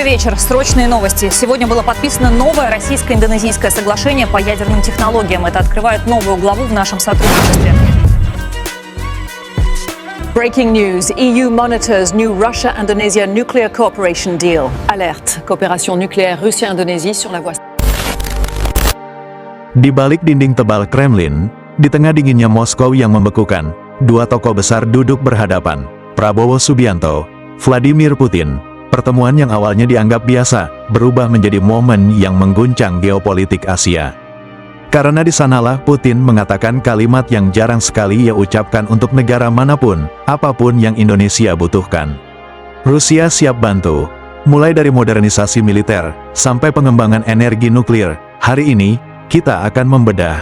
Добрый вечер. Срочные новости. Сегодня было подписано новое российско-индонезийское соглашение по ядерным технологиям. Это открывает новую главу в нашем сотрудничестве. Breaking news. EU monitors new Russia-Indonesia nuclear cooperation deal. Alerte. Coopération nucléaire Russia-Indonésie sur la voie. Di balik dinding tebal Kremlin, di tengah dinginnya Moskow yang membekukan, dua tokoh besar duduk berhadapan, Prabowo Subianto, Vladimir Putin. Pertemuan yang awalnya dianggap biasa, berubah menjadi momen yang mengguncang geopolitik Asia. Karena di sanalah Putin mengatakan kalimat yang jarang sekali ia ucapkan untuk negara manapun, apapun yang Indonesia butuhkan. Rusia siap bantu, mulai dari modernisasi militer, sampai pengembangan energi nuklir. Hari ini, kita akan membedah.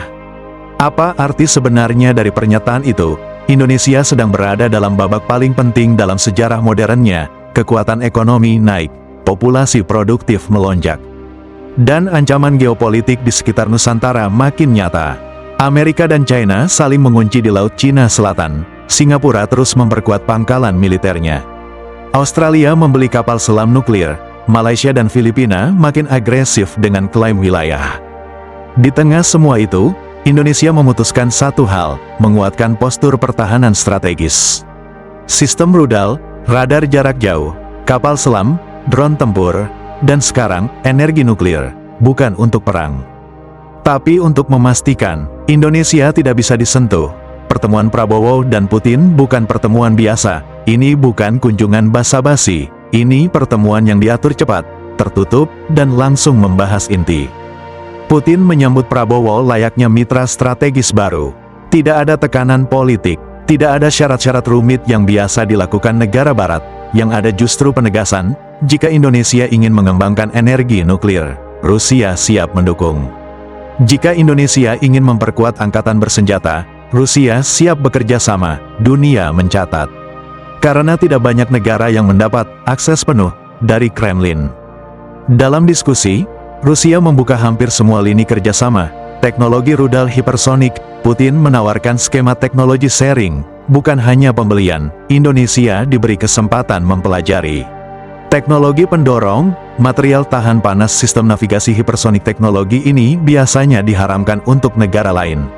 Apa arti sebenarnya dari pernyataan itu? Indonesia sedang berada dalam babak paling penting dalam sejarah modernnya. Kekuatan ekonomi naik, populasi produktif melonjak, dan ancaman geopolitik di sekitar Nusantara makin nyata. Amerika dan China saling mengunci di Laut Cina Selatan. Singapura terus memperkuat pangkalan militernya. Australia membeli kapal selam nuklir. Malaysia dan Filipina makin agresif dengan klaim wilayah. Di tengah semua itu, Indonesia memutuskan satu hal, menguatkan postur pertahanan strategis. Sistem rudal, radar jarak jauh, kapal selam, drone tempur, dan sekarang, energi nuklir, bukan untuk perang, tapi untuk memastikan, Indonesia tidak bisa disentuh. Pertemuan Prabowo dan Putin bukan pertemuan biasa, ini bukan kunjungan basa-basi, ini pertemuan yang diatur cepat, tertutup, dan langsung membahas inti. Putin menyambut Prabowo layaknya mitra strategis baru. Tidak ada tekanan politik. Tidak ada syarat-syarat rumit yang biasa dilakukan negara barat, yang ada justru penegasan, jika Indonesia ingin mengembangkan energi nuklir, Rusia siap mendukung. Jika Indonesia ingin memperkuat angkatan bersenjata, Rusia siap bekerja sama, dunia mencatat. Karena tidak banyak negara yang mendapat akses penuh dari Kremlin. Dalam diskusi, Rusia membuka hampir semua lini kerjasama. Teknologi rudal hipersonik, Putin menawarkan skema teknologi sharing, bukan hanya pembelian. Indonesia diberi kesempatan mempelajari teknologi pendorong, material tahan panas. Sistem navigasi hipersonik. Teknologi ini biasanya diharamkan untuk negara lain.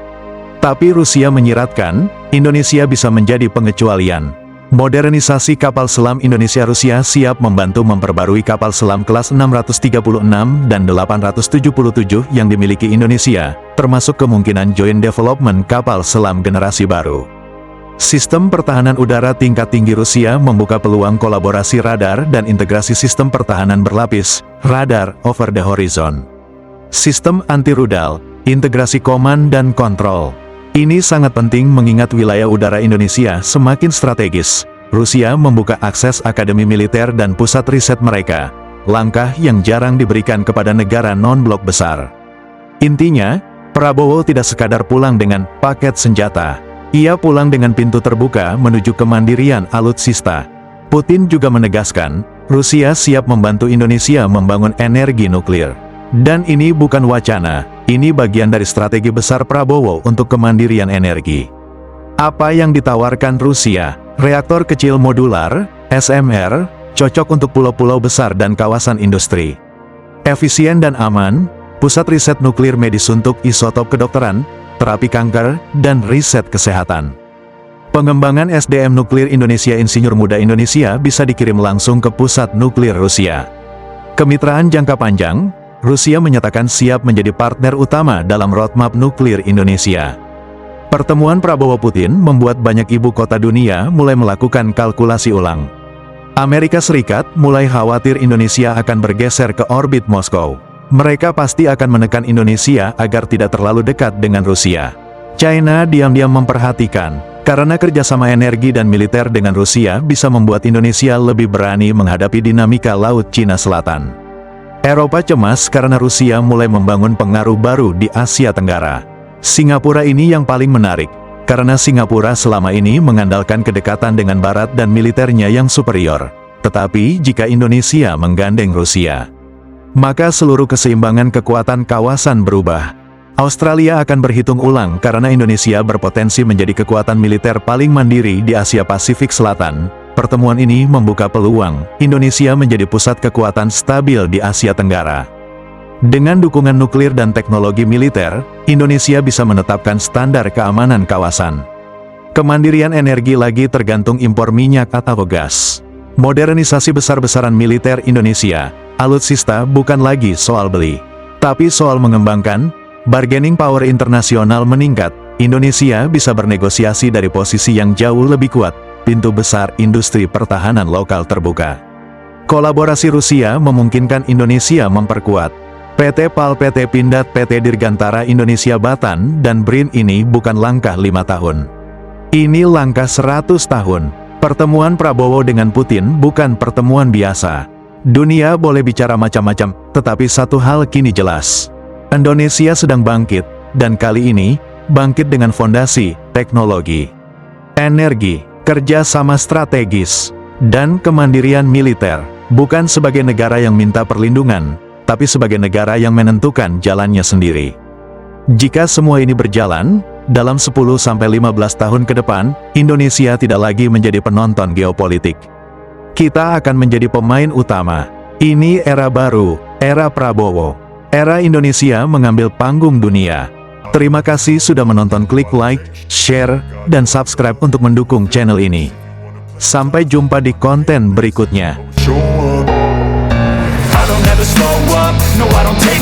Tapi Rusia menyiratkan, Indonesia bisa menjadi pengecualian. Modernisasi kapal selam Indonesia. Rusia siap membantu memperbarui kapal selam kelas 636 dan 877 yang dimiliki Indonesia, termasuk kemungkinan joint development kapal selam generasi baru. Sistem pertahanan udara tingkat tinggi. Rusia membuka peluang kolaborasi radar dan integrasi sistem pertahanan berlapis, radar over the horizon. Sistem anti-rudal, integrasi command dan kontrol. Ini sangat penting mengingat wilayah udara Indonesia semakin strategis. Rusia membuka akses akademi militer dan pusat riset mereka, langkah yang jarang diberikan kepada negara non-blok besar. Intinya, Prabowo tidak sekadar pulang dengan paket senjata. Ia pulang dengan pintu terbuka menuju kemandirian alutsista. Putin juga menegaskan, Rusia siap membantu Indonesia membangun energi nuklir. Dan ini bukan wacana, ini bagian dari strategi besar Prabowo untuk kemandirian energi. Apa yang ditawarkan Rusia? Reaktor kecil modular, SMR, cocok untuk pulau-pulau besar dan kawasan industri. Efisien dan aman, pusat riset nuklir medis untuk isotop kedokteran, terapi kanker, dan riset kesehatan. Pengembangan SDM nuklir Indonesia. Insinyur muda Indonesia bisa dikirim langsung ke pusat nuklir Rusia. Kemitraan jangka panjang, Rusia menyatakan siap menjadi partner utama dalam roadmap nuklir Indonesia. Pertemuan Prabowo-Putin membuat banyak ibu kota dunia mulai melakukan kalkulasi ulang. Amerika Serikat mulai khawatir Indonesia akan bergeser ke orbit Moskow. Mereka pasti akan menekan Indonesia agar tidak terlalu dekat dengan Rusia. China diam-diam memperhatikan, karena kerjasama energi dan militer dengan Rusia bisa membuat Indonesia lebih berani menghadapi dinamika Laut Cina Selatan. Eropa cemas karena Rusia mulai membangun pengaruh baru di Asia Tenggara. Singapura ini yang paling menarik, karena Singapura selama ini mengandalkan kedekatan dengan Barat dan militernya yang superior. Tetapi jika Indonesia menggandeng Rusia, maka seluruh keseimbangan kekuatan kawasan berubah. Australia akan berhitung ulang karena Indonesia berpotensi menjadi kekuatan militer paling mandiri di Asia Pasifik Selatan, Pertemuan ini membuka peluang Indonesia menjadi pusat kekuatan stabil di Asia Tenggara. Dengan dukungan nuklir dan teknologi militer, Indonesia bisa menetapkan standar keamanan kawasan. Kemandirian energi lagi tergantung impor minyak atau gas. Modernisasi besar-besaran militer Indonesia, alutsista bukan lagi soal beli, tapi soal mengembangkan. Bargaining power internasional meningkat, Indonesia bisa bernegosiasi dari posisi yang jauh lebih kuat, pintu besar industri pertahanan lokal terbuka. Kolaborasi Rusia memungkinkan Indonesia memperkuat PT PAL, PT Pindad, PT Dirgantara Indonesia Batan, dan BRIN. Ini bukan langkah 5 tahun. Ini langkah 100 tahun. Pertemuan Prabowo dengan Putin bukan pertemuan biasa. Dunia boleh bicara macam-macam, tetapi satu hal kini jelas. Indonesia sedang bangkit, dan kali ini, bangkit dengan fondasi, teknologi, energi, kerjasama strategis, dan kemandirian militer, bukan sebagai negara yang minta perlindungan, tapi sebagai negara yang menentukan jalannya sendiri. Jika semua ini berjalan, dalam 10-15 tahun ke depan, Indonesia tidak lagi menjadi penonton geopolitik. Kita akan menjadi pemain utama. Ini era baru, era Prabowo. Era Indonesia mengambil panggung dunia. Terima kasih sudah menonton. Klik like, share, dan subscribe untuk mendukung channel ini. Sampai jumpa di konten berikutnya. I don't ever slow up, no I don't take